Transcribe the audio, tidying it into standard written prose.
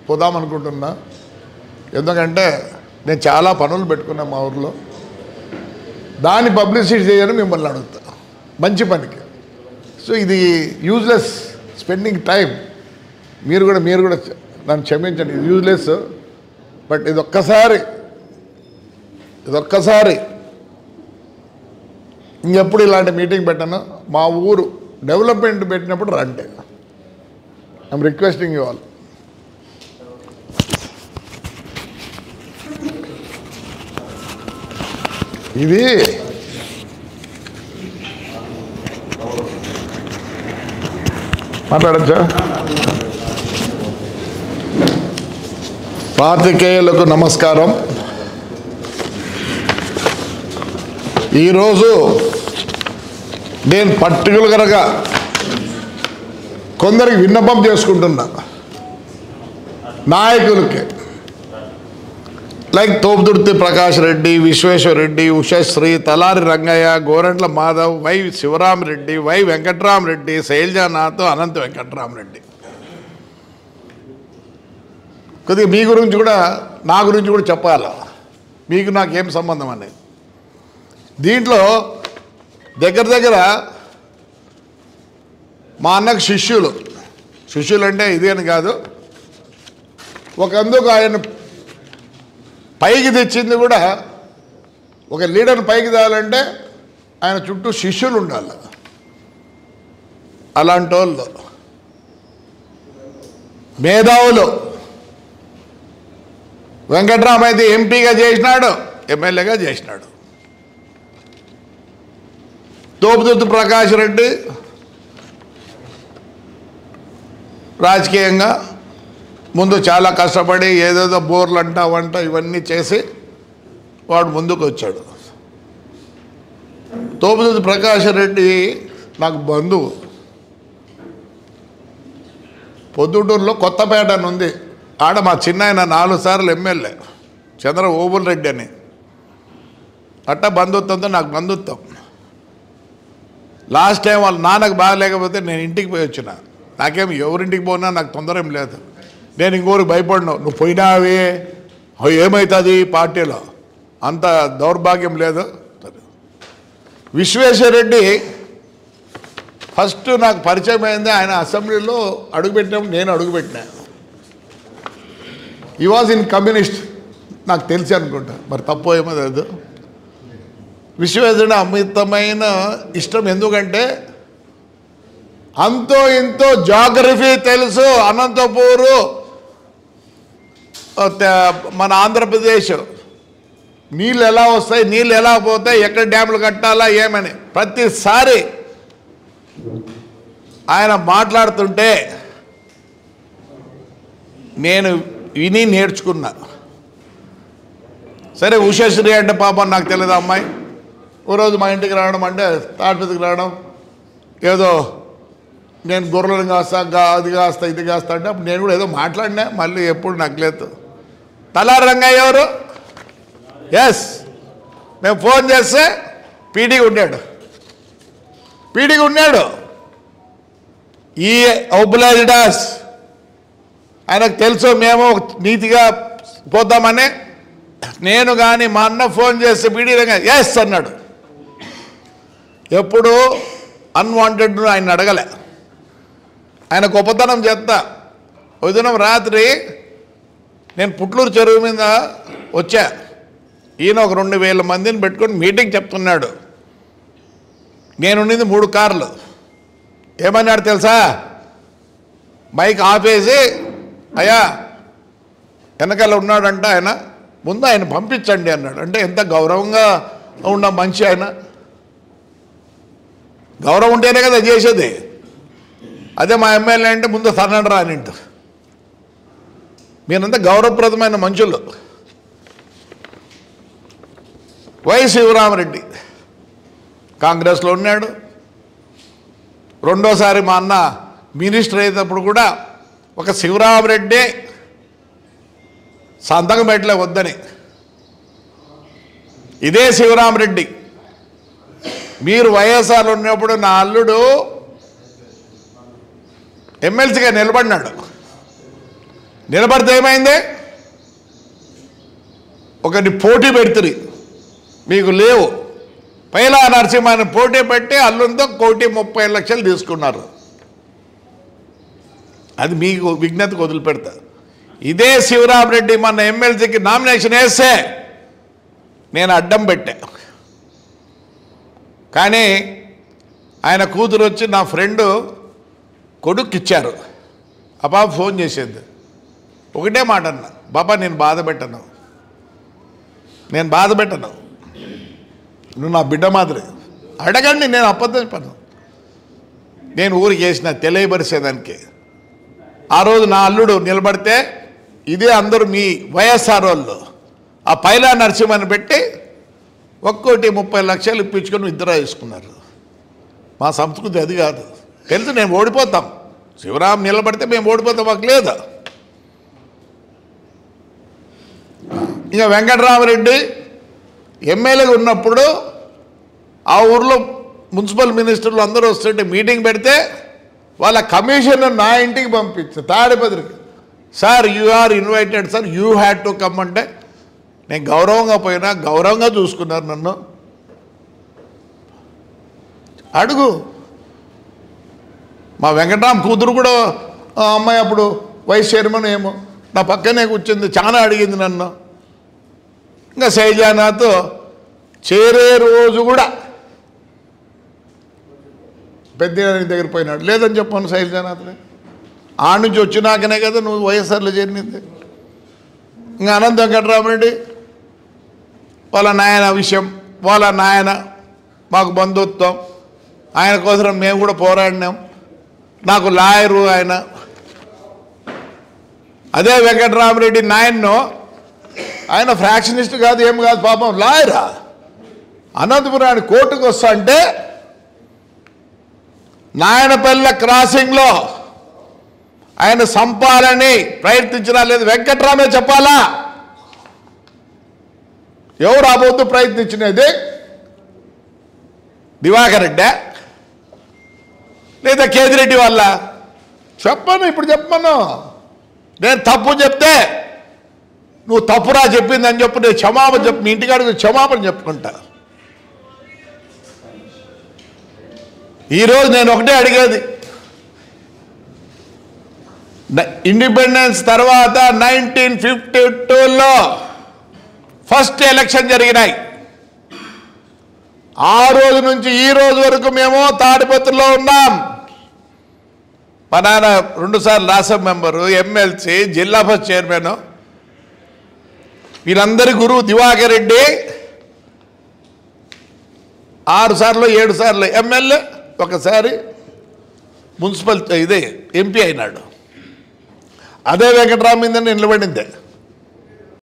పోదామనుకుంటున్నా. ఎందుకంటే నేను చాలా పనులు పెట్టుకున్నా మా ఊర్లో. దాన్ని పబ్లిసిటీ చేయని మిమ్మల్ని అడుగుతా, మంచి పనికి. సో ఇది యూజ్లెస్ స్పెండింగ్ టైం. మీరు కూడా నన్ను క్షమించండి, ఇది యూజ్లెస్. బట్ ఇదొక్కసారి ఇంకెప్పుడు ఇలాంటి మీటింగ్ పెట్టాను. మా ఊరు డెవలప్మెంట్ పెట్టినప్పుడు రండి. I'm requesting you all. ఇది మాట్లాడచ్చా? పాత్రికేయులకు నమస్కారం. ఈరోజు నేను పర్టికులర్గా కొందరికి విన్నపం చేసుకుంటున్నా, నాయకులకి. Like Topudurthi Prakash Reddy, Vishweshwara Reddy, Ushasri, Talari Rangaiah, Gorantla Madhav, Y Shivaramareddy, Y Venkatramareddy, Shailajanath, Anantha Venkatramareddy. కొద్దిగా మీ గురించి కూడా నా గురించి కూడా చెప్పాలి. మీకు నాకేం సంబంధం అనేది. దీంట్లో దగ్గర మా అన్నకు శిష్యులు అంటే ఇది అని కాదు, ఒకందుకు ఆయన పైకి తెచ్చింది కూడా. ఒక లీడర్ని పైకి తేవాలంటే ఆయన చుట్టూ శిష్యులు ఉండాలి. అలాంటి వాళ్ళు మేధావులు. వెంకట్రామ్ అయితే ఎంపీగా చేసినాడు, ఎమ్మెల్యేగా చేసినాడు. తోపుదుర్తి ప్రకాష్ రెడ్డి రాజకీయంగా ముందు చాలా కష్టపడి ఏదేదో బోర్లు వంట ఇవన్నీ చేసి వాడు ముందుకు వచ్చాడు. తోపుదుర్తి ప్రకాష్ రెడ్డి నాకు బంధువు. పొద్దుటూరులో కొత్తపేట అని ఉంది, ఆడ మా చిన్నాయన 4 సార్లు ఎమ్మెల్యే చంద్ర ఓబుల్ రెడ్డి అని. అట్ట బంధుత్వంతో నాకు బంధుత్వం. లాస్ట్ టైం వాళ్ళ నాన్నకు బాగలేకపోతే నేను ఇంటికి పోయి వచ్చిన. నాకేం ఎవరింటికి పోయినా నాకు తొందర ఏం లేదు. నేను ఇంకోరికి భయపడినా, నువ్వు పోయినావే ఏమవుతుంది పార్టీలో, అంత దౌర్భాగ్యం లేదు. విశ్వేశ్వరరెడ్డి ఫస్ట్ నాకు పరిచయం అయింది, ఆయన అసెంబ్లీలో అడుగుపెట్టినప్పుడు నేను అడుగుపెట్టినా. ఈ వాజ్ ఇన్ కమ్యూనిస్ట్, నాకు తెలిసి అనుకుంటా, మరి తప్పు ఏమో లేదు. విశ్వేశ్వరుడు అమితమైన ఇష్టం. ఎందుకంటే అంతో ఇంతో జాగ్రఫీ తెలుసు. అనంతపూరు మన ఆంధ్రప్రదేశ్ నీళ్ళు ఎలా వస్తాయి, నీళ్ళు ఎలా పోతాయి, ఎక్కడ డ్యాములు కట్టాలా ఏమని ప్రతిసారి ఆయన మాట్లాడుతుంటే నేను విని నేర్చుకున్నా. సరే ఉషశ్రీ అంటే పాపం నాకు తెలియదు అమ్మాయి. ఓ రోజు మా ఇంటికి రావడం అంటే తాటికి రావడం, ఏదో నేను గొర్రెలను కాస్తా, అది కాస్తా ఇది కాస్తా అంటే అప్పుడు నేను కూడా ఏదో మాట్లాడినా. మళ్ళీ ఎప్పుడు నాకు లేదు. తలారి రంగయ్య ఎవరు? ఎస్, మేము ఫోన్ చేస్తే పీడీగా ఉన్నాడు. ఈ ఒబ్లైజ్డాస్ ఆయనకు తెలుసు మేము నీతిగా పోతామని. నేను కానీ మా అన్న ఫోన్ చేస్తే పీడీ రంగయ్య ఎస్ అన్నాడు. ఎప్పుడు అన్వాంటెడ్ ఆయన అడగలే. ఆయన గొప్పతనం చేస్తా. ఉదయం రాత్రి నేను పుట్లూరు చెరువు మీద వచ్చా. ఈయన ఒక 2000 మందిని పెట్టుకొని మీటింగ్ చెప్తున్నాడు. నేనుండింది 3 కార్లు. ఏమన్నాడు తెలుసా? మైక్ ఆపేసి, అయ్యా వెనకాల ఉన్నాడంట ఆయన, ముందు ఆయన పంపించండి అన్నాడు. అంటే ఎంత గౌరవంగా ఉన్న మనిషి ఆయన. గౌరవం ఉంటేనే కదా చేసేది. అదే మా ఎమ్మెల్యే అంటే ముందు తనండి రానింట. మీరంతా గౌరవప్రదమైన మనుషులు. వై శివరామరెడ్డి కాంగ్రెస్లో ఉన్నాడు. రెండోసారి మా అన్న మినిస్టర్ అయ్యేటప్పుడు కూడా ఒక శివరామరెడ్డి సంతకం పెట్టలే వద్దని. ఇదే శివరామరెడ్డి మీరు వైఎస్ఆర్లో ఉన్నప్పుడు నా అల్లుడు ఎమ్మెల్సీగా నిలబడినాడు. నిలబడితే ఏమైంది? ఒకటి పోటీ పెడుతుంది, మీకు లేవు. పైలా నరసింహాన్ని పోటీ పెట్టి అల్లుంతో 1,30,00,000 తీసుకున్నారు. అది మీకు విజ్ఞతకు వదిలిపెడతా. ఇదే శివరామరెడ్డి మన ఎమ్మెల్సీకి నామినేషన్ వేస్తే నేను అడ్డం పెట్టా. కానీ ఆయన కూతురు వచ్చి నా ఫ్రెండు కొడుకు ఇచ్చారు. ఆ పాప ఫోన్ చేసేది, ఒకటే మాట అన్న, బాబా నేను బాధ పెట్టను, నువ్వు నా బిడ్డ మాదిరి, అడగండి, నేను అబద్ధం చెప్పను. నేను ఊరికి వేసిన తెలియపరిచేదానికి. ఆ రోజు నా అల్లుడు నిలబడితే ఇదే అందరూ మీ వైఎస్ఆర్ వాళ్ళు ఆ పైలా నరసింహని పెట్టి 1,30,00,000 ఇప్పించుకొని ఇద్దరు వేసుకున్నారు. మా సంస్కృతి అది కాదు. తెలుసు నేను ఓడిపోతాం, శివరాం నిలబడితే మేము ఓడిపోతాం, మాకు లేదా. ఇంకా వెంకటరామరెడ్డి ఎమ్మెల్యేగా ఉన్నప్పుడు ఆ ఊర్లో మున్సిపల్ మినిస్టర్లు అందరూ వస్తుంటే మీటింగ్ పెడితే వాళ్ళ కమిషన్ నా ఇంటికి పంపించారు తాడిపత్రికి. Sir you are invited sir, you had to come అంటే నేను గౌరవంగా పోయినా, గౌరవంగా చూసుకున్నారు నన్ను. అడుగు. మా వెంకటరామ్ కూతురు కూడా అమ్మాయి అప్పుడు వైస్ చైర్మన్ ఏమో నా పక్కనే కూర్చుంది, చాలా అడిగింది నన్ను. ఇంకా శైలజానాథ్ చేరే రోజు కూడా పెద్ద దగ్గర పోయినాడు. లేదని చెప్పాను శైలజానాథ్ని. ఆ నుంచి వచ్చినాకనే కదా నువ్వు వైఎస్ఆర్లో చేరినది. ఇంకా అనంత వెంకటరామరెడ్డి వాళ్ళ నాయన విషయం, వాళ్ళ నాయన మాకు బంధుత్వం, ఆయన కోసం మేము కూడా పోరాడినాం. నాకు లాయరు ఆయన. అదే వెంకటరామరెడ్డి నాయన్ను, ఆయన ఫ్రాక్షనిస్ట్ కాదు, ఏం కాదు, పాపం లాయరా. అనంతపురాన్ని కోర్టుకు వస్తా అంటే నాయనపల్లి క్రాసింగ్లో ఆయన సంపాలని ప్రయత్నించినా లేదు, వెంకటరామే చెప్పాలా? ఎవరు రాబోతూ ప్రయత్నించినది? దివాకర్ రెడ్డి లేదా కేదిరెడ్డి వల్ల? చెప్పను, ఇప్పుడు చెప్పను. నేను తప్పు చెప్తే నువ్వు తప్పురా చెప్పిందని చెప్పు, నేను క్షమాపణ చెప్పు, మీ ఇంటికాడికి క్షమాపణ చెప్పుకుంటా. ఈరోజు నేను ఒకటే అడిగేది, ఇండిపెండెన్స్ తర్వాత 1952లో ఫస్ట్ ఎలక్షన్ జరిగినాయి. ఆ రోజు నుంచి ఈ రోజు వరకు మేము తాడిపత్రిలో ఉన్నాం. మా నాన్న 2 సార్లు రాజ్యసభ మెంబరు, ఎమ్మెల్సీ, జిల్లా పరిషత్ చైర్మన్. వీళ్ళందరి గురువు దివాకర్ రెడ్డి 6 సార్లు 7 సార్లు ఎమ్మెల్యే, ఒకసారి మున్సిపల్ ఇదే ఎంపీ అయినాడు. అదే వెంకటరామ మీద నిలబడిందే.